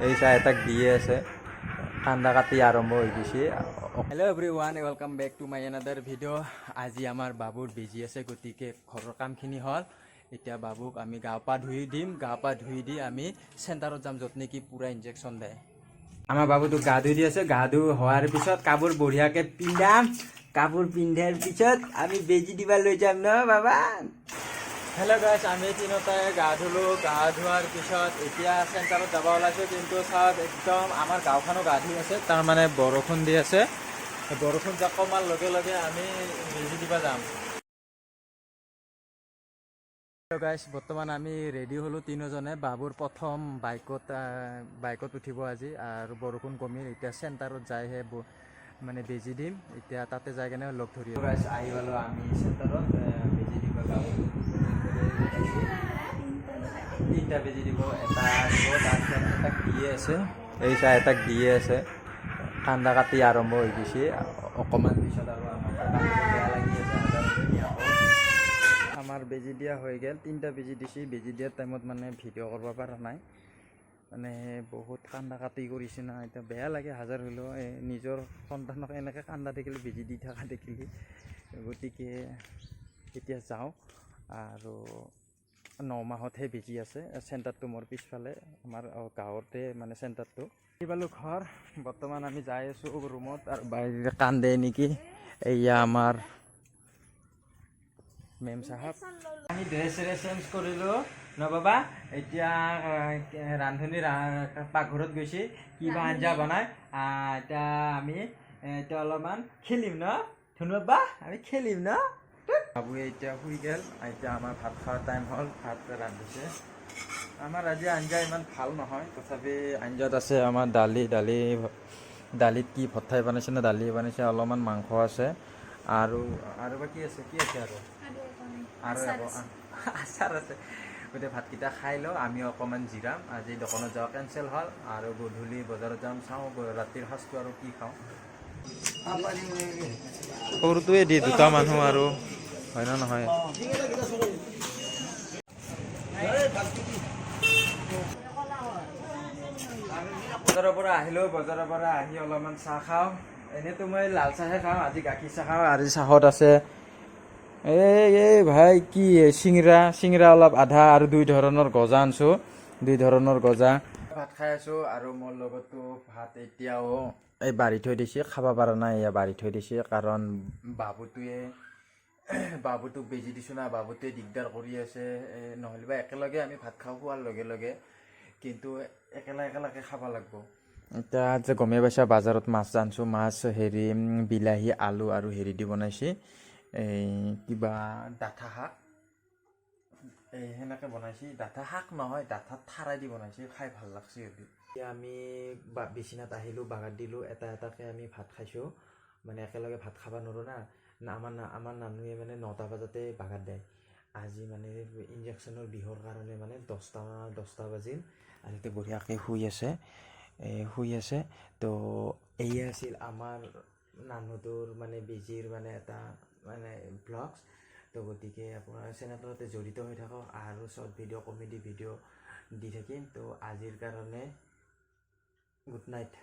এই চাই এটাক দিয়ে আছে কান্দা কাটি আৰম্ভ হৈ গৈছে। Hello' everyone, welcome back to my another video'. আজি আমাৰ বাবুৰ বেজি আছে, গতিকে ঘৰৰ কামখিনি হ'ল। এতিয়া বাবুক আমি গা পা ধুই দিম। গা পা ধুই দি আমি চেণ্টাৰত যাম, য'ত নেকি পূৰা ইনজেকশ্যন দিয়ে। আমাৰ বাবুটোক গা ধুই দি আছে। গা ধুই হোৱাৰ পিছত কাপোৰ বঢ়িয়াকৈ পিন্ধাম। কাপোৰ পিন্ধাৰ পিছত আমি বেজি দিব লৈ যাম ন বাবা। হেল্ল' গাইছ, আমি তিনিওটাই গা ধুলোঁ। গা ধোৱাৰ পিছত এতিয়া চেণ্টাৰত যাব ওলাইছোঁ, কিন্তু চাওক একদম আমাৰ গাঁওখনো গা ধুই আছে। তাৰমানে বৰষুণ দি আছে। বৰষুণ যাক কমাৰ লগে লগে আমি বেজি দিব যাম। হেল্ল' গাইছ, বৰ্তমান আমি ৰেডি হ'লোঁ তিনিওজনে। বাবুৰ প্ৰথম বাইকত উঠিব আজি, আৰু বৰষুণ কমিল। এতিয়া চেণ্টাৰত যাইহে মানে বেজি দিম। এতিয়া তাতে যাই কেনে লগ ধৰি গাইছ আহি পালোঁ আমি চেণ্টাৰত বেজি দিব যাওঁ। তিনিটা বেজি দিব, এটা দিব, তাৰপিছত এটাক দিয়ে আছে। এই চাই এটাক দিয়ে আছে, কান্দা কাটি আৰম্ভ হৈ গৈছে। অকণমান পিছত আৰু আমাৰ বেয়া লাগি আছে। আমাৰ বেজি দিয়া হৈ গ'ল, তিনিটা বেজি দিছে। বেজি দিয়াৰ টাইমত মানে ভিডিঅ' কৰিব পৰা নাই, মানে বহুত কান্দা কাটি কৰিছে না। এতিয়া বেয়া লাগে, হাজাৰ হ'লেও নিজৰ সন্তানক এনেকৈ কান্দা দেখিলে, বেজি দি থকা দেখিলে। গতিকে এতিয়া যাওঁ, আৰু 9 মাহতহে বেজি আছে। চেণ্টাৰটো মোৰ পিছফালে, আমাৰ গাঁৱতে মানে চেণ্টাৰটো। আহি পালোঁ ঘৰ। বৰ্তমান আমি যাই আছোঁ ৰুমত, আৰু বাহিৰে কান্দে নেকি এয়া আমাৰ মেম চাহাব। আমি ড্ৰেছ চেঞ্জ কৰিলোঁ ন বাবা। এতিয়া ৰান্ধনী পাকঘৰত গৈছে, কিবা আঞ্জা বনাই। এতিয়া আমি এতিয়া অলপমান খেলিম ন ধুনু বাবা, আমি খেলিম ন। বাবুৱে এতিয়া শুই গ'ল। এতিয়া আমাৰ ভাত খোৱাৰ টাইম হ'ল, ভাত ৰান্ধিছে। আমাৰ আজি আঞ্জা ইমান ভাল নহয়, তথাপি আঞ্জাত আছে আমাৰ দালিত কি ভৰ্তাই বনাইছে নে দালি বনাইছে, অলপমান মাংস আছে, আৰু বাকী আছে কি আছে আৰু আচাৰ আছে। গতিকে ভাতকেইটা খাই লওঁ, আমি অকণমান জিৰাম। আজি দোকানত যোৱা কেঞ্চেল হ'ল, আৰু গধূলি বজাৰত যাম। চাওঁ ৰাতিৰ সাজটো আৰু কি খাওঁ। সৰুটোৱে দি দুটা মানুহ আৰু হয় ন নহয়। বজাৰৰ পৰা আহিলোঁ, বজাৰৰ পৰা আহি অলপমান চাহ খাওঁ। এনেইতো মই লাল চাহে খাওঁ, আজি গাখীৰ চাহ খাওঁ। আজি চাহত আছে এই ভাই কি চিংৰা অলপ আধা, আৰু 2 ধৰণৰ গজা আনছোঁ, 2 ধৰণৰ গজা। ভাত খাই আছোঁ, আৰু মোৰ লগতো ভাত এতিয়াও এই বাঢ়ি থৈ দিছে, খাব পৰা নাই। এয়া বাঢ়ি থৈ দিছে, কাৰণ বাবুটোক বেজি দিছোঁ না, বাবুটোৱে দিগদাৰ কৰি আছে। নহ'লে বা একেলগে আমি ভাত খাওঁ খোৱাৰ লগে লগে, কিন্তু একেলগে খাব লাগিব। এতিয়া যে গমেই পাইছা, বজাৰত মাছ আনিছোঁ। মাছ বিলাহী আলু আৰু দি বনাইছে, এই কিবা ডাঠা শাক, সেনেকৈ বনাইছে। ডাঠা শাক নহয়, ডাঠা থাৰাই দি বনাইছে, খাই ভাল লাগছে। এতিয়া আমি বিচনাত আহিলোঁ, বাগৰ দিলোঁ, এটাকৈ আমি ভাত খাইছোঁ। মানে একেলগে ভাত খাব নোৱাৰোঁ না। আমাৰ নানুৱে মানে 9টা বজাতে বাগৰ দিয়ে। আজি মানে ইনজেকশ্যনৰ বিহৰ কাৰণে মানে 10টা বাজিল, আৰু এতিয়া বঢ়িয়াকৈ শুই আছে। তো এয়ে আছিল আমাৰ নানুটোৰ মানে বেজিৰ মানে এটা মানে ব্লগছ। তো গতিকে আপোনাৰ চেনেলতে জড়িত হৈ থাকক, আৰু শ্বৰ্ট ভিডিঅ' কমেডি ভিডিঅ' দি থাকিম। তো আজিৰ কাৰণে গুড নাইট।